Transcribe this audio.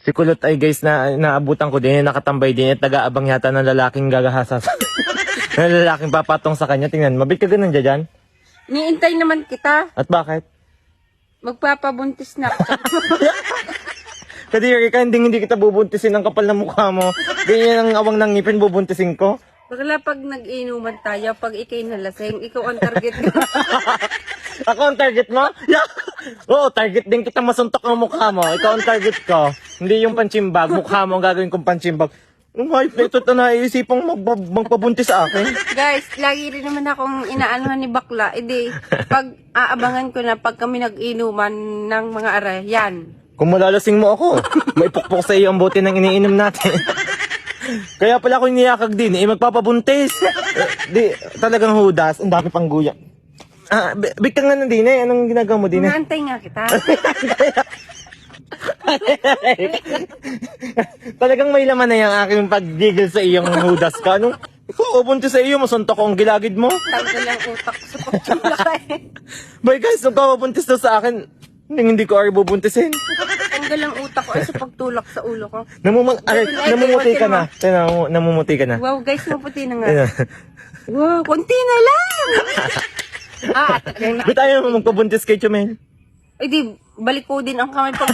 Si Kulot ay guys na naabutan ko din, nakatambay din at nag-aabang yata ng lalaking gagahasas. ng lalaking papatong sa kanya. Tingnan, mabit ka ganun dyan? Niintay naman kita. At bakit? Magpapabuntis na. Kadiri ka, hindi kita bubuntisin ang kapal na mukha mo. Ganyan ang awang ng ngipin, bubuntisin ko. Bakla pag nag-inuman tayo, pag ikay nalasing, ikaw ang target ko. Ako ang target mo? Yeah. Oo, target din kita masuntok ang mukha mo. Ikaw ang target ko. Hindi yung panchimbag. Mukha mo ang gagawin kong panchimbag. Yung hype na ito na naiisipang magpabuntis sa akin. Guys, lagi rin naman akong inaanuhan ni Bakla. Edi, pag aabangan ko na pag kami nag-inuman ng mga aray, yan. Kung malalasing mo ako, maipukpok sa iyo ang bote ng iniinom natin. Kaya pala ako niyakag din, magpapabuntis. Di, talagang hudas, ang dami pang guya. Bik ka nga na din anong ginagawa mo din Naantay nga kita. Talagang may laman na yung aking paggigil sa iyong hudas ka. Anong, ikaw, buntis sa iyo, masuntok ko ang gilagid mo. Tanggal ang utak ko sa pagtulakay. Boy guys, nung kababuntis daw sa akin, hindi ko ari bubuntisin. Tanggal ang utak ko ay sa pagtulak sa ulo ko. Namumuti ka na. Namumuti ka na. Wow, guys, maputi na nga. Ayun. Wow, konti na lang. Ba't ayaw mo magpabuntis kay Chumel? Ay di, balik ko din ang kamay pag